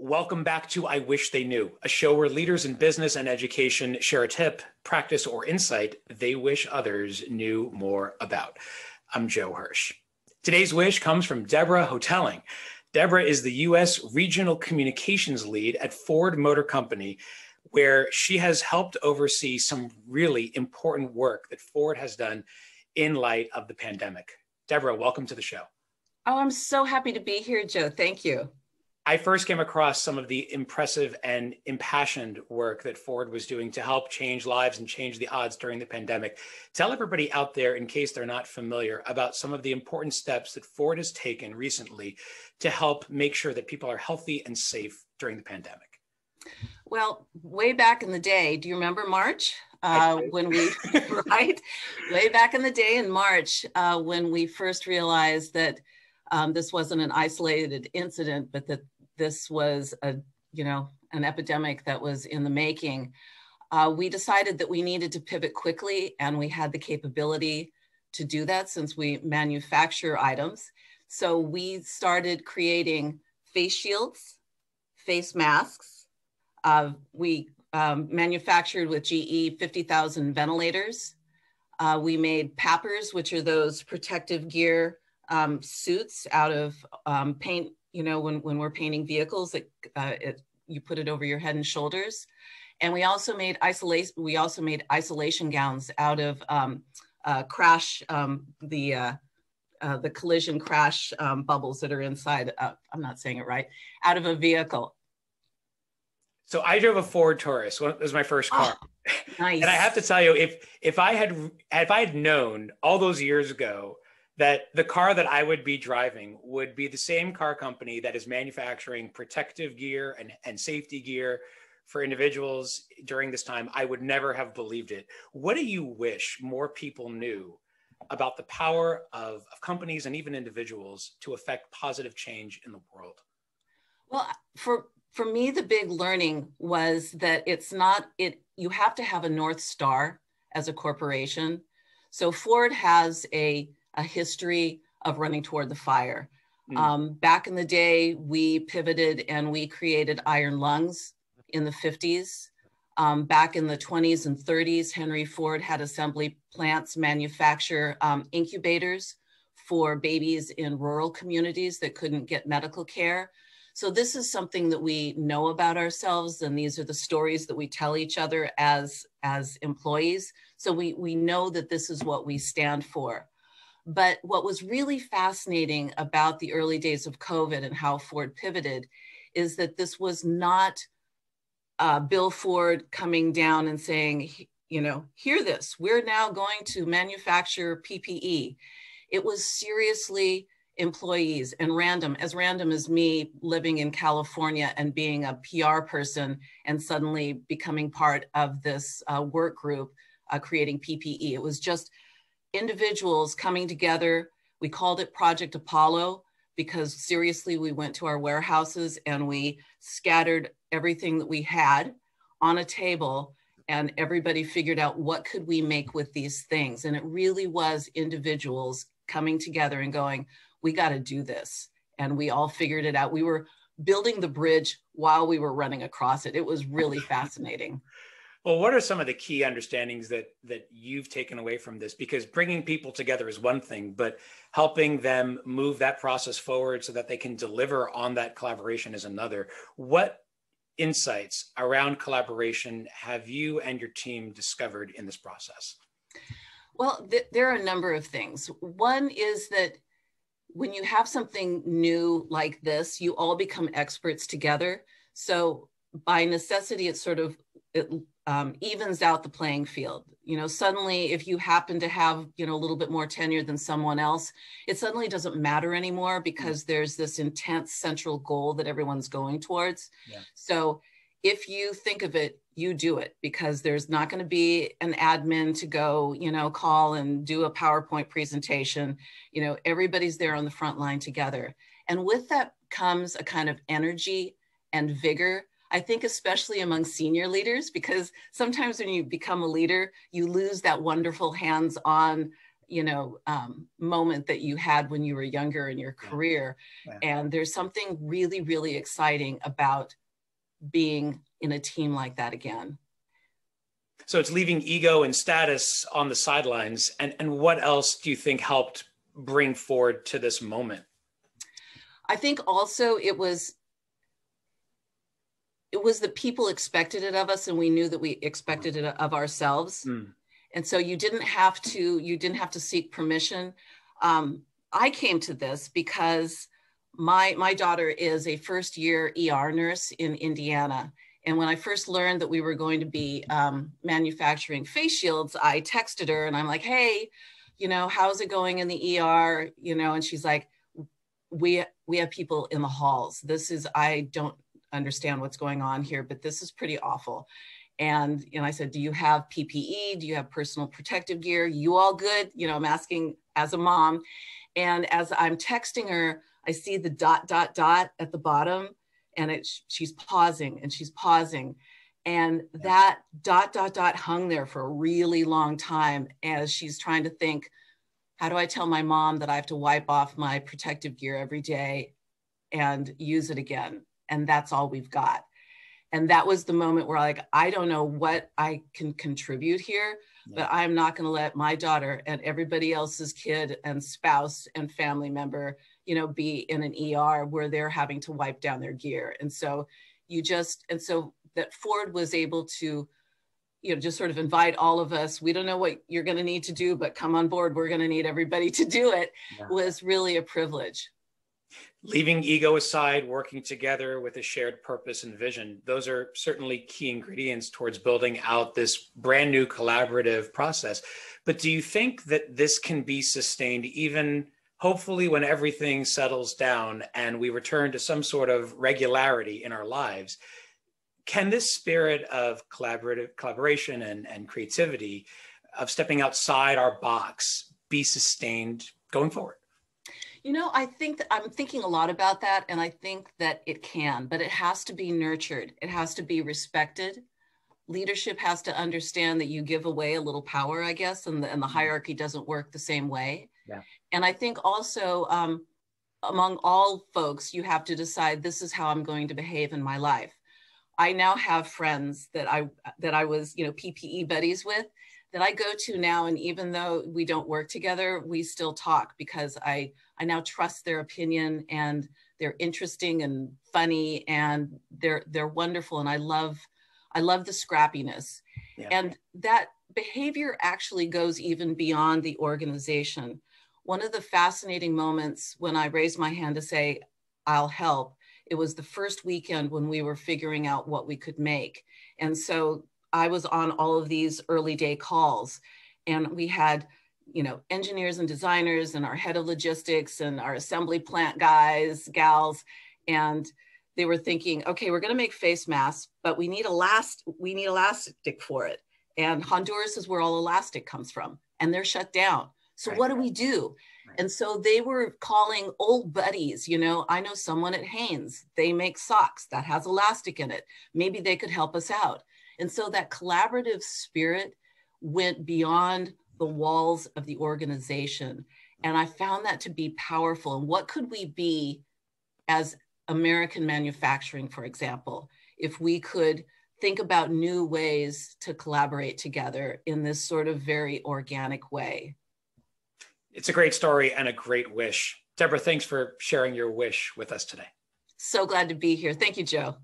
Welcome back to I Wish They Knew, a show where leaders in business and education share a tip, practice, or insight they wish others knew more about. I'm Joe Hirsch. Today's wish comes from Debra Hotaling. Debra is the U.S. Regional Communications Lead at Ford Motor Company, where she has helped oversee some really important work that Ford has done in light of the pandemic. Debra, welcome to the show. Oh, I'm so happy to be here, Joe. Thank you. I first came across some of the impressive and impassioned work that Ford was doing to help change lives and change the odds during the pandemic. Tell everybody out there, in case they're not familiar, about some of the important steps that Ford has taken recently to help make sure that people are healthy and safe during the pandemic. Well, way back in the day, do you remember March? When we, right? Way back in the day in March, when we first realized that this wasn't an isolated incident, but that this was an epidemic that was in the making. We decided that we needed to pivot quickly, and we had the capability to do that since we manufacture items. So we started creating face shields, face masks. We manufactured with GE 50,000 ventilators. We made PAPRs, which are those protective gear suits out of paint. You know, when we're painting vehicles, you put it over your head and shoulders. And we also made isolation gowns out of the collision crash bubbles that are inside. I'm not saying it right. Out of a vehicle. So I drove a Ford Taurus. It was my first car. Oh, nice. And I have to tell you, if I had known all those years ago that the car that I would be driving would be the same car company that is manufacturing protective gear and safety gear for individuals during this time, I would never have believed it. What do you wish more people knew about the power of companies and even individuals to affect positive change in the world? Well, for me, the big learning was that you have to have a North Star as a corporation. So Ford has a history of running toward the fire. Back in the day, we pivoted and we created iron lungs in the 50s. Back in the 20s and 30s, Henry Ford had assembly plants manufacture incubators for babies in rural communities that couldn't get medical care. So this is something that we know about ourselves, and these are the stories that we tell each other as employees. So we know that this is what we stand for. But what was really fascinating about the early days of COVID and how Ford pivoted is that this was not Bill Ford coming down and saying, hear this, we're now going to manufacture PPE. It was seriously employees and as random as me living in California and being a PR person and suddenly becoming part of this work group creating PPE. It was just individuals coming together. We called it Project Apollo because seriously, we went to our warehouses and we scattered everything that we had on a table, and everybody figured out what could we make with these things. And it really was individuals coming together and going, we got to do this. And we all figured it out. We were building the bridge while we were running across it. It was really fascinating. Well, what are some of the key understandings that you've taken away from this? Because bringing people together is one thing, but helping them move that process forward so that they can deliver on that collaboration is another. What insights around collaboration have you and your team discovered in this process? Well, there are a number of things. One is that when you have something new like this, you all become experts together. So by necessity, it evens out the playing field. Suddenly, if you happen to have, a little bit more tenure than someone else, it suddenly doesn't matter anymore because there's this intense central goal that everyone's going towards. Yeah. So if you think of it, you do it, because there's not going to be an admin to go, call and do a PowerPoint presentation. Everybody's there on the front line together. And with that comes a kind of energy and vigor. I think especially among senior leaders, because sometimes when you become a leader, you lose that wonderful hands-on moment that you had when you were younger in your career. Yeah. And there's something really, really exciting about being in a team like that again. So it's leaving ego and status on the sidelines. And what else do you think helped bring Ford to this moment? I think also it was that people expected it of us, and we knew that we expected it of ourselves. And so you didn't have to seek permission. I came to this because my daughter is a first-year ER nurse in Indiana. And when I first learned that we were going to be manufacturing face shields, I texted her and I'm like, hey, how's it going in the ER? And she's like, we have people in the halls. I don't understand what's going on here, but this is pretty awful. And I said, do you have PPE? Do you have personal protective gear? You all good? I'm asking as a mom. And as I'm texting her, I see the ... at the bottom, and she's pausing and she's pausing. And that ... hung there for a really long time as she's trying to think, how do I tell my mom that I have to wipe off my protective gear every day and use it again? And that's all we've got. And that was the moment where I don't know what I can contribute here, but I'm not going to let my daughter and everybody else's kid and spouse and family member, be in an ER where they're having to wipe down their gear. And so that Ford was able to, just sort of invite all of us. We don't know what you're going to need to do, but come on board. We're going to need everybody to do it. Was really a privilege. Leaving ego aside, working together with a shared purpose and vision, those are certainly key ingredients towards building out this brand new collaborative process. But do you think that this can be sustained even hopefully when everything settles down and we return to some sort of regularity in our lives? Can this spirit of collaboration and creativity, of stepping outside our box, be sustained going forward? I think that I'm thinking a lot about that, and I think that it can, but it has to be nurtured. It has to be respected. Leadership has to understand that you give away a little power, I guess, and the hierarchy doesn't work the same way. Yeah. And I think also among all folks, you have to decide, this is how I'm going to behave in my life. I now have friends that I was, PPE buddies with, that I go to now. And even though we don't work together, we still talk because I now trust their opinion, and they're interesting and funny, and they're wonderful. And I love the scrappiness. Yeah. And that behavior actually goes even beyond the organization. One of the fascinating moments when I raised my hand to say, I'll help, it was the first weekend when we were figuring out what we could make. And so I was on all of these early day calls, and we had, engineers and designers and our head of logistics and our assembly plant guys, gals, and they were thinking, okay, we're going to make face masks, but we need elastic for it. And Honduras is where all elastic comes from, and they're shut down. So what do we do? And so they were calling old buddies. I know someone at Hanes, they make socks that has elastic in it. Maybe they could help us out. And so that collaborative spirit went beyond the walls of the organization. And I found that to be powerful. And what could we be as American manufacturing, for example, if we could think about new ways to collaborate together in this sort of very organic way? It's a great story and a great wish. Debra, thanks for sharing your wish with us today. So glad to be here. Thank you, Joe.